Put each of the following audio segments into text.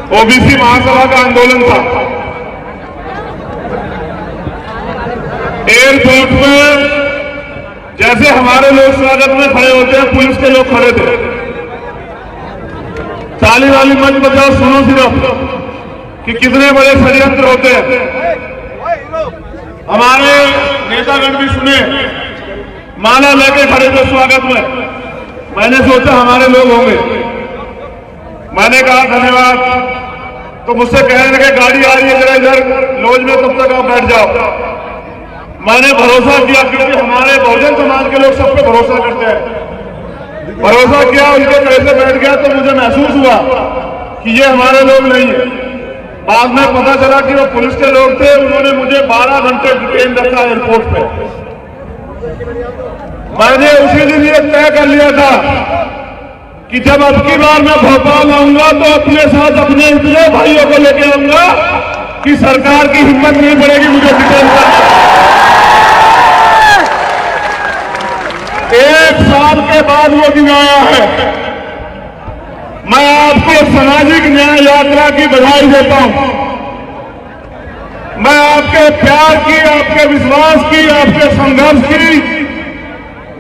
OBC महासभा का आंदोलन था। एयरपोर्ट में जैसे हमारे लोग स्वागत में खड़े होते हैं, पुलिस के लोग खड़े थे। ताली वाली मत बजाओ, सुनो सिर्फ कि कितने बड़े षड्यंत्र होते हैं। हमारे नेतागण भी सुने, माला लेके खड़े थे स्वागत में। मैंने सोचा हमारे लोग होंगे, मैंने कहा धन्यवाद। तो मुझसे कहने लगे गाड़ी आ रही है, जरा इधर लॉज में, तब तक आप बैठ जाओ। मैंने भरोसा किया, क्योंकि हमारे बहुजन समाज के लोग सब पे भरोसा करते हैं। भरोसा किया, उनके कड़े से बैठ गया तो मुझे महसूस हुआ कि ये हमारे लोग नहीं है। बाद में पता चला कि वो पुलिस के लोग थे। उन्होंने मुझे 12 घंटे डिटेन रखा एयरपोर्ट पे। मैंने उसी दिन ये तय कर लिया था कि जब अब की बार मैं भोपाल आऊंगा तो अपने साथ अपने इतने भाइयों को लेके आऊंगा कि सरकार की हिम्मत नहीं पड़ेगी मुझे डिटेन करने। 1 साल के बाद वो दिन आया है। मैं आपको सामाजिक न्याय यात्रा की बधाई देता हूं। मैं आपके प्यार की, आपके विश्वास की, आपके संघर्ष की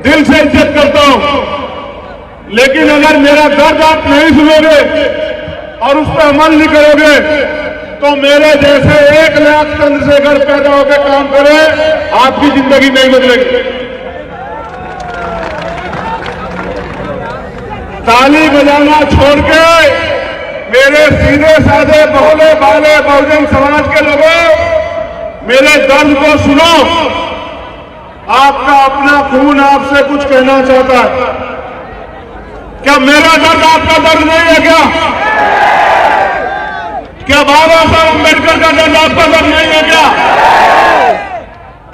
दिल से इज्जत करता हूं। लेकिन अगर मेरा दर्द आप नहीं सुनोगे और उस पर अमल नहीं करोगे तो मेरे जैसे 1 लाख चंद्रशेखर पैदा होकर काम करे, आपकी जिंदगी नहीं बदलेगी। ताली बजाना छोड़ के मेरे सीधे साधे बहुले बाले बहुजन समाज के लोगों, मेरे दर्द को सुनो। आपका अपना खून आपसे कुछ कहना चाहता है। क्या मेरा दर्द आपका दर्द नहीं है? क्या बाबा साहब अम्बेडकर का दर्द आपका दर्द नहीं है? क्या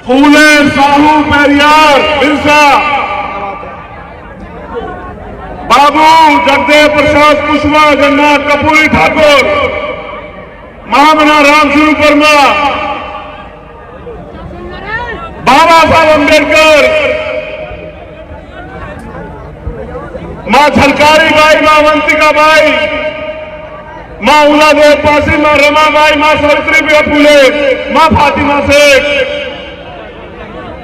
फूले, साहू, पेरियार, बिरसा, बाबू जगदेव प्रसाद कुशवाहा, जगन्नाथ कपूरी ठाकुर, महामना रामस्वरूप वर्मा, बाबा साहब अम्बेडकर, मां झलकारी बाई, मां अवंतिका बाई, मां उलादेव पासी, मां रमाबाई, मां सावित्रीबाई फूले, मां फातिमा शेख,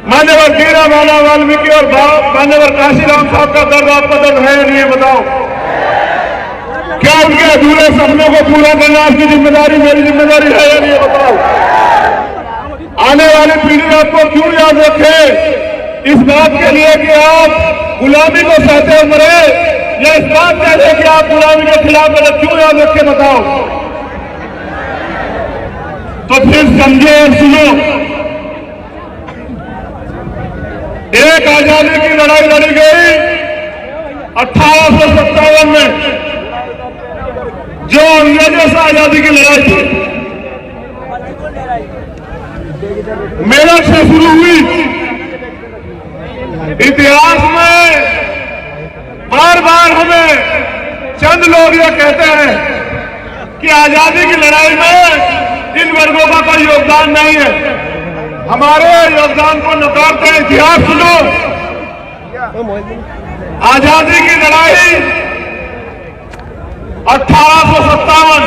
मान्यवर हीरा बाला वाल्मीकि और मान्यवर काशीराम साहब का दर्द आपका दर्द है या नहीं है? बताओ। क्या उनके अधूरे सपनों को पूरा करना आपकी जिम्मेदारी, मेरी जिम्मेदारी है या नहीं है? बताओ। आने वाली पीढ़ी आपको क्यों याद रखे? इस बात के लिए कि आप गुलामी को सहते मरे, या इस बात के लिए कि आप गुलामी के खिलाफ लड़े? क्यों याद रखे? बताओ। तो फिर समझो और सुनो। एक आजादी की लड़ाई लड़ी गई 1857 में, जो अंग्रेजों से आजादी की लड़ाई थी, मेरठ से शुरू हुई। इतिहास में बार बार हमें चंद लोग ये कहते हैं कि आजादी की लड़ाई में इन वर्गों का कोई योगदान नहीं है। हमारे योगदान को नकारते हैं। इतिहास सुनो। आजादी की लड़ाई 1857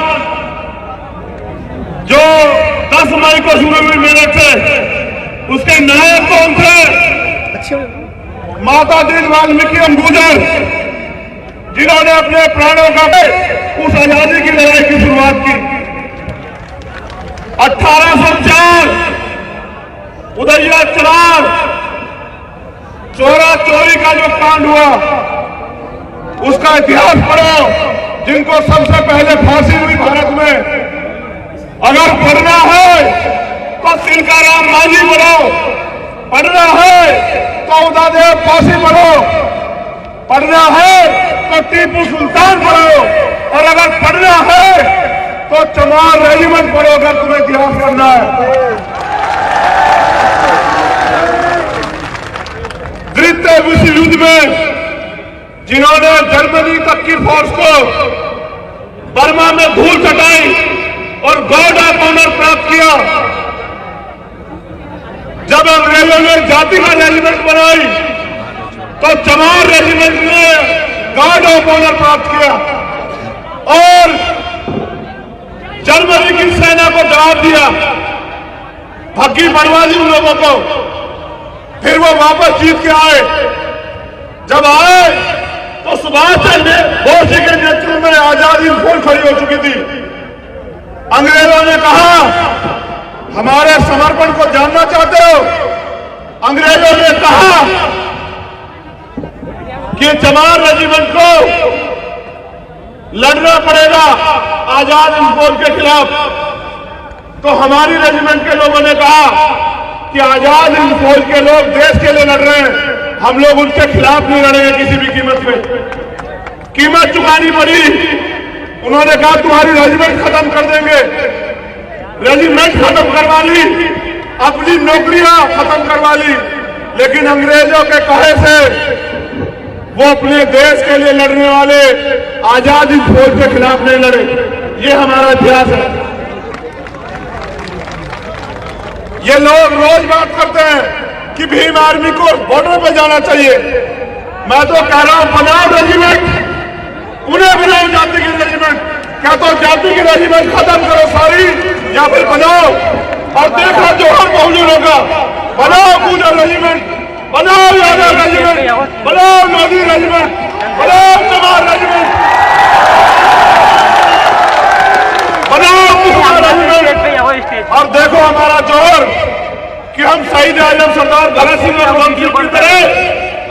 जो 10 मई को शुरू हुई मेरठ से, उसके नायक कौन थे? माता दीन वाल्मीकि अंबुजर, जिन्होंने अपने प्राणों का उस आजादी की लड़ाई की शुरुआत की। 1804 उदयिया चरार चोरा चोरी का जो कांड हुआ, उसका इतिहास पढ़ो। जिनको सबसे पहले फांसी हुई भारत में, अगर पढ़ना है तो तिलकाराम मांझी पढ़ो, पढ़ना है तो उदयदेव पासी पढ़ो, पढ़ना है तो टीपू सुल्तान पढ़ो, और अगर पढ़ना है तो चमार रेजिमेंट पढ़ो, अगर तुम्हें इतिहास पढ़ना है। द्वितीय विश्व युद्ध में जिन्होंने जर्मनी तक की फोर्स को बर्मा में धूल चटाई और गार्ड ऑफ ऑनर प्राप्त किया, जब अंग्रेजों ने जाति का रेजिमेंट बनाई तो चमार रेजिमेंट ने गार्ड ऑफ ऑनर प्राप्त किया। और जवाब दिया, भग्गी बनवा दी उन लोगों को। फिर वो वापस जीत के आए। जब आए तो सुभाष चंद्र बोस जी के नेतृत्व में आजादी फौज खड़ी हो चुकी थी। अंग्रेजों ने कहा, हमारे समर्पण को जानना चाहते हो? अंग्रेजों ने कहा कि चमार रेजिमेंट को लड़ना पड़ेगा आजाद हिंद फौज के खिलाफ। तो हमारी रेजिमेंट के लोगों ने कहा कि आजाद हिंद फौज के लोग देश के लिए लड़ रहे हैं, हम लोग उनके खिलाफ नहीं लड़ेंगे किसी भी कीमत पे। कीमत चुकानी पड़ी। उन्होंने कहा तुम्हारी रेजिमेंट खत्म कर देंगे। रेजिमेंट खत्म करवा ली, अपनी नौकरियां खत्म करवा ली, लेकिन अंग्रेजों के कहे से वो अपने देश के लिए लड़ने वाले आजाद हिंद फौज के खिलाफ नहीं लड़े। ये हमारा इतिहास है। ये लोग रोज बात करते हैं कि भीम आर्मी को बॉर्डर पे जाना चाहिए। मैं तो कह रहा हूं, बनाओ रेजिमेंट, उन्हें बनाओ जाति की रेजिमेंट। क्या तो जाति की रेजिमेंट खत्म करो सारी, या फिर बनाओ और देखा जोहर बहुजन होगा। बनाओ पूजा रेजिमेंट, बनाओ यादव रेजिमेंट, बनाओ मोदी रेजिमेंट, बनाओ चमार रेजिमेंट, बनाओ किसान रेजिमेंट। और देखो हमारा जोहर कि हम शहीद आजम सरदार भगत सिंह और बंसी की तरह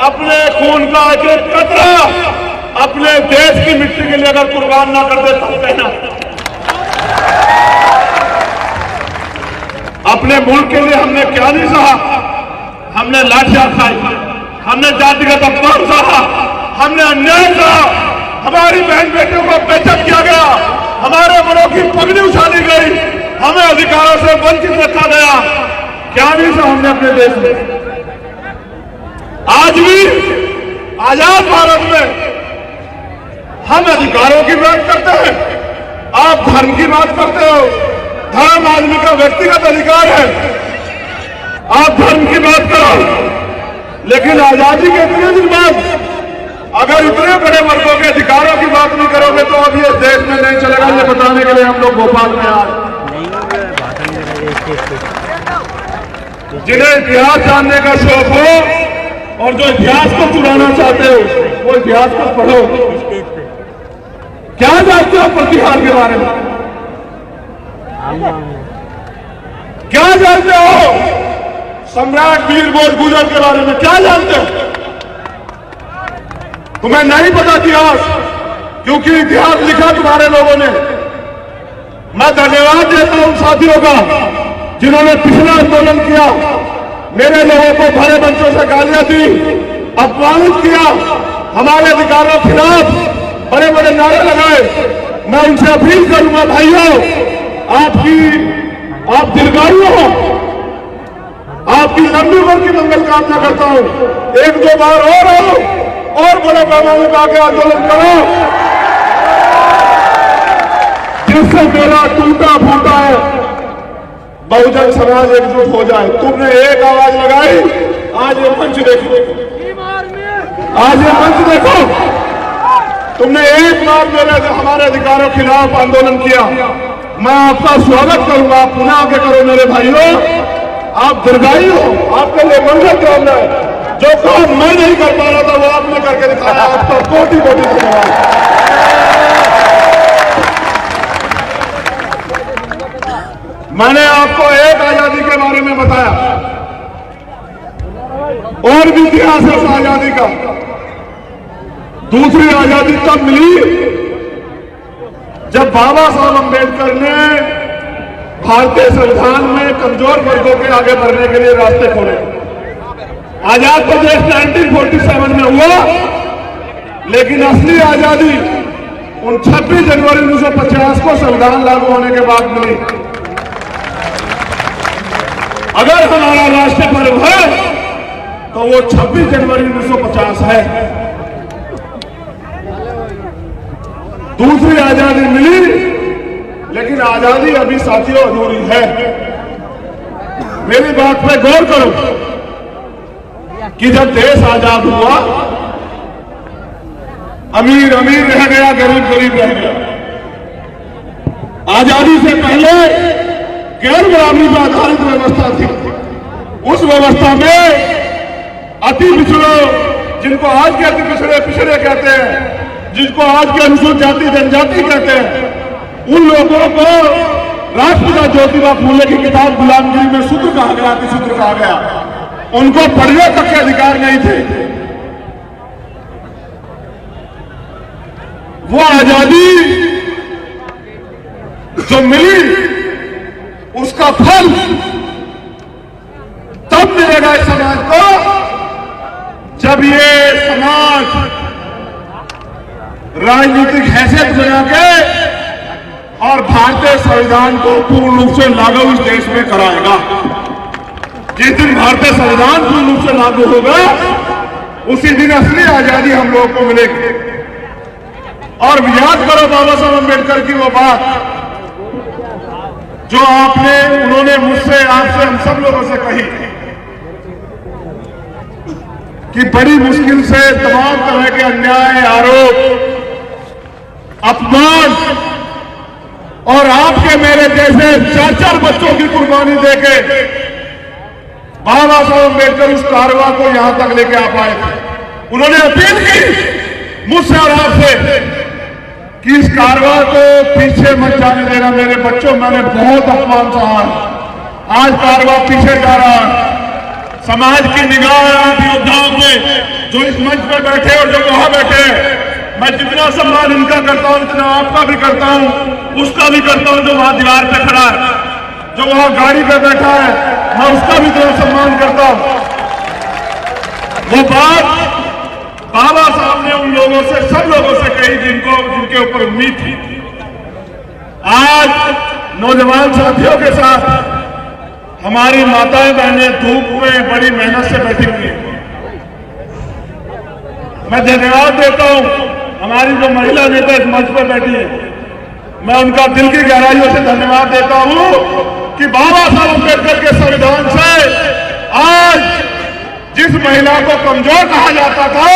अपने खून का एक एक कतरा अपने देश की मिट्टी के लिए अगर कुर्बान ना कर दे तो कहना। अपने मुल्क के लिए हमने क्या नहीं सहा? हमने लाठियां खाई, हमने जातिगत अपमान सहा, हमने अन्याय सहा, हमारी बहन बेटियों को बेइज्जत किया गया, हमारे बड़ों की पगड़ी उछाली गई, हमें अधिकारों से वंचित रखा गया। क्या नहीं सहा हमने अपने देश में? आज भी आजाद भारत में हम अधिकारों की बात करते हैं, आप धर्म की बात करते हो। धर्म आदमी का व्यक्तिगत अधिकार है, आप धर्म की बात करो। लेकिन आजादी के इतने दिन बाद अगर इतने बड़े वर्गों के अधिकारों की बात नहीं करोगे तो अब ये देश में नहीं चलेगा। ये बताने के लिए हम लोग भोपाल में आए। जिन्हें इतिहास जानने का शौक हो और जो इतिहास को चुराना चाहते हो वो इतिहास को पढ़ो। क्या जानते हो प्रतिहार के बारे में? क्या जानते हो सम्राट वीर भोज गुजर के बारे में? क्या जानते हो? तुम्हें नहीं पता इतिहास, क्योंकि इतिहास लिखा तुम्हारे लोगों ने। मैं धन्यवाद देता हूं उन साथियों का जिन्होंने पिछला आंदोलन किया, मेरे लोगों को भरे मंचों से गालियां दी, अपमानित किया, हमारे अधिकारों के खिलाफ बड़े बड़े नारे लगाए। मैं उनसे अपील करूंगा, भाइयों, आप दीर्घायु हो, आपकी लंबी उम्र की मंगल कामना करता हूं। एक दो बार और बड़े पैमाने पर आगे आंदोलन करो, जिससे मेरा टूटा फूटा है बहुजन समाज एकजुट हो जाए। तुमने एक आवाज लगाई, आज ये मंच देखो, आज ये मंच देखो। तुमने एक बार मेरे हमारे अधिकारों के खिलाफ आंदोलन किया, मैं आपका स्वागत करूंगा। पुनः आगे करो मेरे भाइयों, आप दीर्घायु हो, आपके लिए मंगल कामना है। जो काम मैं नहीं कर पा रहा था वो आपने करके दिखाया, आपका कोटि कोटि धन्यवाद। मैंने आपको एक आजादी के बारे में बताया, और भी इतिहास है उस आजादी का। दूसरी आजादी तब मिली जब बाबा साहब अम्बेडकर ने भारतीय संविधान में कमजोर वर्गों के आगे बढ़ने के लिए रास्ते खोले। आजाद प्रदेश 1947 में हुआ, लेकिन असली आजादी उन 26 जनवरी 1950 को संविधान लागू होने के बाद मिली। अगर हमारा राष्ट्रीय पर्व है तो वो 26 जनवरी 1950 है। दूसरी आजादी मिली, लेकिन आजादी अभी साथियों अधूरी है। मेरी बात पे गौर करो कि जब देश आजाद हुआ, अमीर अमीर रह गया, गरीब गरीब रह गया। आजादी से पहले गैर बराबरी पर आधारित व्यवस्था थी। उस व्यवस्था में अति पिछड़ों, जिनको आज के अति पिछड़े कहते हैं, जिनको आज के अनुसूचित जाति जनजाति कहते हैं, उन लोगों को राष्ट्रपिता ज्योतिबा फूले की किताब गुलामगिरी में सूत्र कहा गया, अति सूत्र कहा गया। उनको पढ़ने तक के अधिकार नहीं थे। वो आजादी जो मिली उसका फल तब मिलेगा इस समाज को जब ये समाज राजनीतिक हैसियत बना के और भारतीय संविधान को पूर्ण रूप से लागू इस देश में कराएगा। जिस दिन भारतीय संविधान पूर्ण रूप से लागू होगा उसी दिन असली आजादी हम लोगों को मिलेगी। और याद करो बाबा साहब अम्बेडकर की वो बात जो उन्होंने मुझसे, आपसे, हम सब लोगों से कही कि बड़ी मुश्किल से तमाम तरह के अन्याय, आरोप, अपमान और आपके मेरे जैसे 4-4 बच्चों की कुर्बानी देके बाबा साहब अम्बेडकर उस कारवा को यहां तक लेके आ पाए थे। उन्होंने अपील की मुझसे और आपसे कि इस कारवा को पीछे मत जाने देना मेरे बच्चों। मैंने बहुत अपमान सहा, आज कारवा पीछे जा रहा है। समाज की निगाह आप योद्धाओं पे जो इस मंच पे बैठे और जो वहां बैठे, मैं जितना सम्मान इनका करता हूं उतना आपका भी करता हूं, उसका भी करता हूं जो वहां दीवार पे खड़ा है, जो वहां गाड़ी पे बैठा है, मैं उसका भी थोड़ा सम्मान करता हूं। वो बात बाबा साहब ने उन लोगों से, सब लोगों से कही जिनके ऊपर उम्मीद थी। आज नौजवान साथियों के साथ हमारी माताएं बहनें धूप में बड़ी मेहनत से बैठी हुई हैं। मैं धन्यवाद देता हूं हमारी जो महिला नेता इस मंच पर बैठी है, मैं उनका दिल की गहराइयों से धन्यवाद देता हूं कि बाबा साहब अम्बेडकर के संविधान से आज जिस महिला को कमजोर कहा जाता था,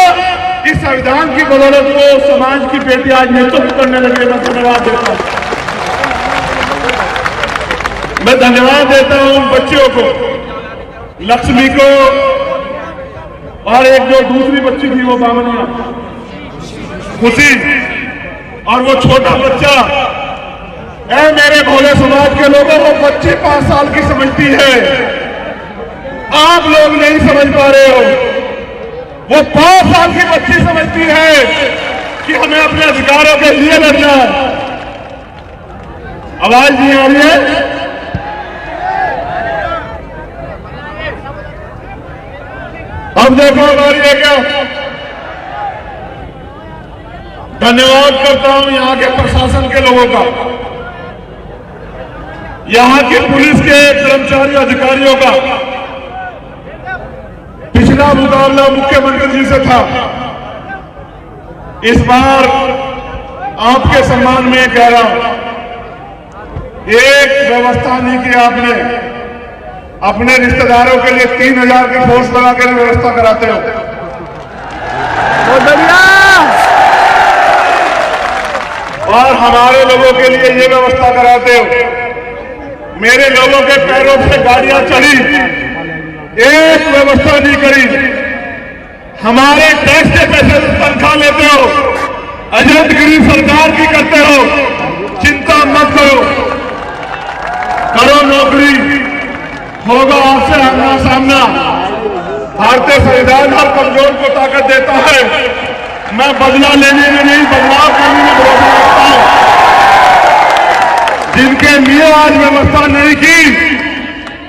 इस संविधान की बदौलत को समाज की बेटी आज नेतृत्व करने लगे। मैं धन्यवाद देता हूं। मैं धन्यवाद देता हूं उन बच्चियों को, लक्ष्मी को और एक जो दूसरी बच्ची थी वो बामनिया, खुशी, और वो छोटा बच्चा। ऐ मेरे भोले समाज के लोगों को बच्ची 5 साल की समझती है, आप लोग नहीं समझ पा रहे हो। वो 5 साल की बच्ची समझती है कि हमें अपने अधिकारों के लिए लड़ना है। आवाज नहीं आ रही है? अब देखो बारी है क्या? धन्यवाद करता हूं यहां के प्रशासन के लोगों का, यहां के पुलिस के कर्मचारी अधिकारियों का। पिछला मुकाबला मुख्यमंत्री जी से था, इस बार आपके सम्मान में कह रहा हूं, एक व्यवस्था नहीं की आपने। अपने रिश्तेदारों के लिए 3000 की फोर्स लगा कर व्यवस्था कराते हो। और हमारे लोगों के लिए ये व्यवस्था कराते हो। मेरे लोगों के पैरों से गाड़ियां चली, एक व्यवस्था नहीं करी। हमारे टैक्स के पैसे से तनख्वाह लेते हो, एजेंटगिरी सरकार की करते हो। चिंता मत करो, करो नौकरी, होगा आपसे आमना सामना। भारतीय संविधान हर कमजोर को ताकत देता है। मैं बदला लेने में नहीं, बदलाव करने में भरोसा रखता हूं। जिनके लिए आज व्यवस्था नहीं की,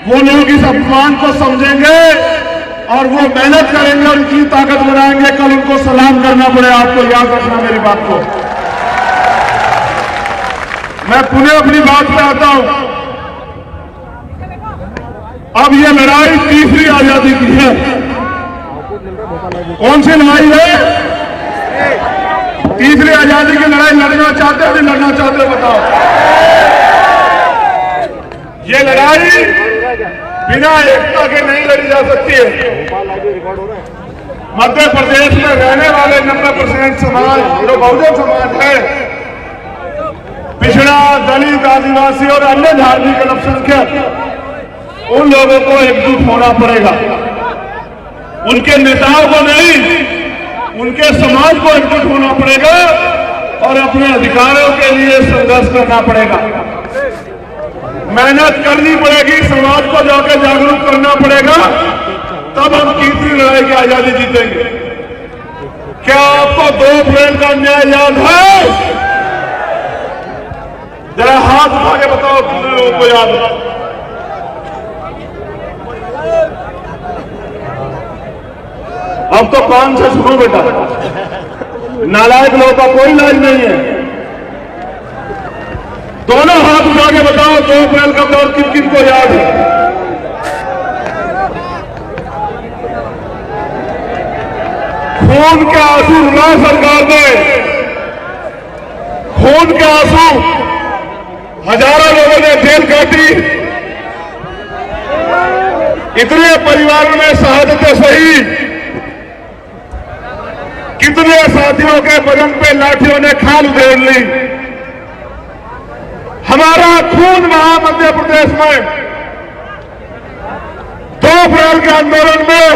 वो लोग इस अपमान को समझेंगे और वो मेहनत करेंगे और इतनी ताकत बनाएंगे, कल उनको सलाम करना पड़े। आपको याद रखना मेरी बात को। मैं पुनः अपनी बात पे आता हूं। अब ये लड़ाई तीसरी आजादी की है। कौन सी लड़ाई है? तीसरी आजादी की लड़ाई लड़ना चाहते हो नहीं लड़ना चाहते हो बताओ? ये लड़ाई बिना एकता के नहीं लड़ी जा सकती है। मध्य प्रदेश में रहने वाले 90% समाज जो बहुजन समाज है, पिछड़ा, दलित, दलित, आदिवासी और अन्य धार्मिक अल्पसंख्यक उन लोगों को एकजुट होना पड़ेगा। उनके नेताओं को नहीं, उनके समाज को एकजुट होना पड़ेगा और अपने अधिकारों के लिए संघर्ष करना पड़ेगा। मेहनत करनी पड़ेगी, समाज को जाकर जागरूक करना पड़ेगा, तब हम तीसरी लड़ाई की आजादी जीतेंगे। क्या आपको 2 अप्रैल का न्याय याद है? जरा हाथ उठा के बताओ कितने लोगों को याद है। अब तो कान से सुनो बेटा, नालायक लोगों का कोई इलाज नहीं है। दोनों हाथ उठा के बताओ 2 अप्रैल का दौर किन किन को याद है? खून के आंसू रुला सरकार ने, खून के आंसू, हजारों लोगों ने जेल काटी, इतने परिवारों ने शहादतें सही, कितने साथियों के बदन पे लाठियों ने खाल उधेड़ ली। हमारा खून वहां मध्य प्रदेश में 2 अप्रैल के आंदोलन में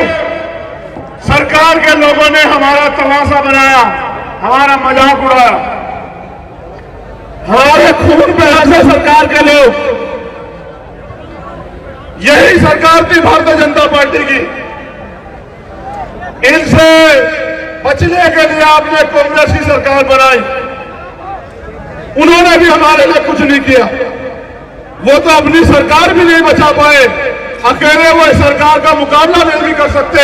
सरकार के लोगों ने हमारा तमाशा बनाया, हमारा मजाक उड़ाया। हमारे खून पे हंसे सरकार के लोग। यही सरकार थी भारतीय जनता पार्टी की। इनसे बचने के लिए आपने कांग्रेस की सरकार बनाई। उन्होंने भी हमारे लिए कुछ नहीं किया। वो तो अपनी सरकार भी नहीं बचा पाए, अकेले वो सरकार का मुकाबला नहीं कर सकते।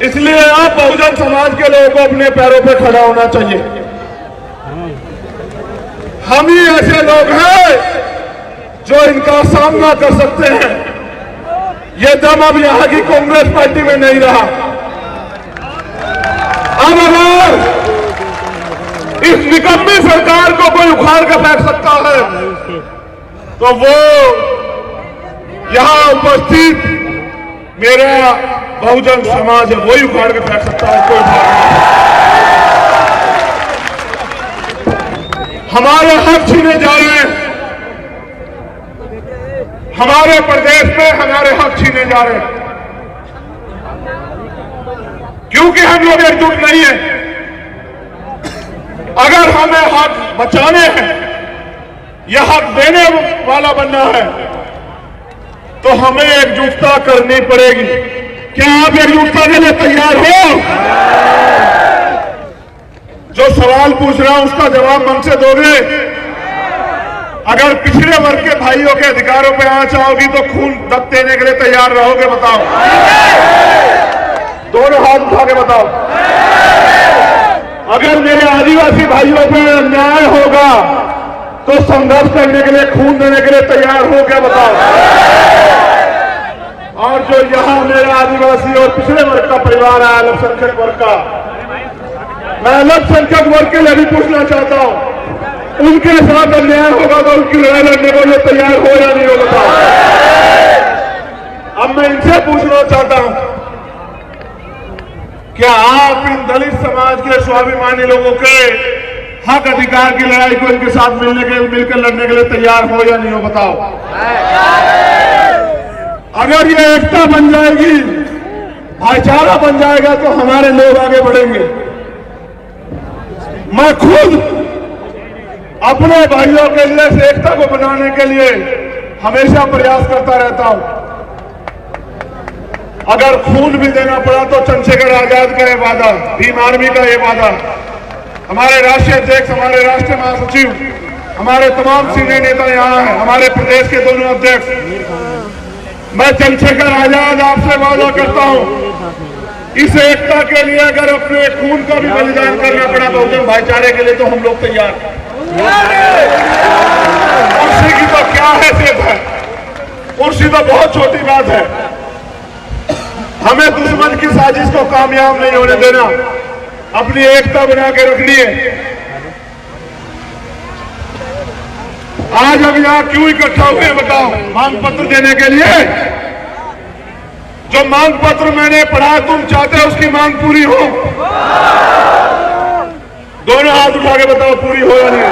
इसलिए आप बहुजन समाज के लोगों को अपने पैरों पर खड़ा होना चाहिए। हम ही ऐसे लोग हैं जो इनका सामना कर सकते हैं। ये दम अब यहां की कांग्रेस पार्टी में नहीं रहा। अब अगर इस निकम्मी सरकार को कोई उखाड़ कर फेंक सकता है तो वो यहां उपस्थित मेरा बहुजन समाज है, वही उखाड़ के फेंक सकता है। कोई हमारे हक छीने जा रहे हैं, हमारे प्रदेश में हमारे हक छीने जा रहे हैं क्योंकि हम लोग एकजुट नहीं है। अगर हमें हक बचाने हैं या हक देने वाला बनना है तो हमें एकजुटता करनी पड़ेगी। क्या आप एकजुटता के लिए तैयार हो? जो सवाल पूछ रहा हूं उसका जवाब मन से दोगे? अगर पिछड़े वर्ग के भाइयों के अधिकारों पर आना चाहोगी तो खून दब देने के लिए तैयार रहोगे? बताओ, दोनों हाथ उठा के बताओ। अगर मेरे आदिवासी भाइयों पर अन्याय होगा तो संघर्ष करने के लिए, खून देने के लिए तैयार हो? क्या बताओ? और जो यहां मेरा आदिवासी और पिछड़े वर्ग का परिवार है, अल्पसंख्यक वर्ग का, मैं अल्पसंख्यक वर्ग के लिए भी पूछना चाहता हूं, उनके साथ अन्याय होगा तो उनकी लड़ाई लड़ने को लिए तैयार हो या नहीं हो? बताओ। अब मैं इनसे पूछना चाहता हूं, क्या आप इन दलित समाज के स्वाभिमानी लोगों के हक अधिकार की लड़ाई को इनके साथ मिलकर लड़ने के लिए तैयार हो या नहीं हो? बताओ। अगर ये एकता बन जाएगी, भाईचारा बन जाएगा तो हमारे लोग आगे बढ़ेंगे। मैं खुद अपने भाइयों के लिए इस एकता को बनाने के लिए हमेशा प्रयास करता रहता हूं। अगर खून भी देना पड़ा तो चंद्रशेखर आजाद का ये वादा, भीम आर्मी का ये वादा, हमारे राष्ट्रीय अध्यक्ष, हमारे राष्ट्रीय महासचिव, हमारे तमाम सीनियर नेता यहाँ हैं, हमारे प्रदेश के दोनों अध्यक्ष, मैं चंद्रशेखर आजाद आपसे वादा करता हूं, इस एकता के लिए अगर अपने खून का भी बलिदान करना पड़ा बहुजन भाईचारे के लिए तो हम लोग तैयार हैं। कुर्सी की तो क्या हैसियत है, कुर्सी तो बहुत छोटी बात है। हमें दुश्मन की साजिश को कामयाब नहीं होने देना, अपनी एकता बना के रखनी है। आज हम यहां क्यों इकट्ठा हुए बताओ? मांग पत्र देने के लिए। जो मांग पत्र मैंने पढ़ा, तुम चाहते हो उसकी मांग पूरी हो? दोनों हाथ उठा के बताओ, पूरी हो या नहीं?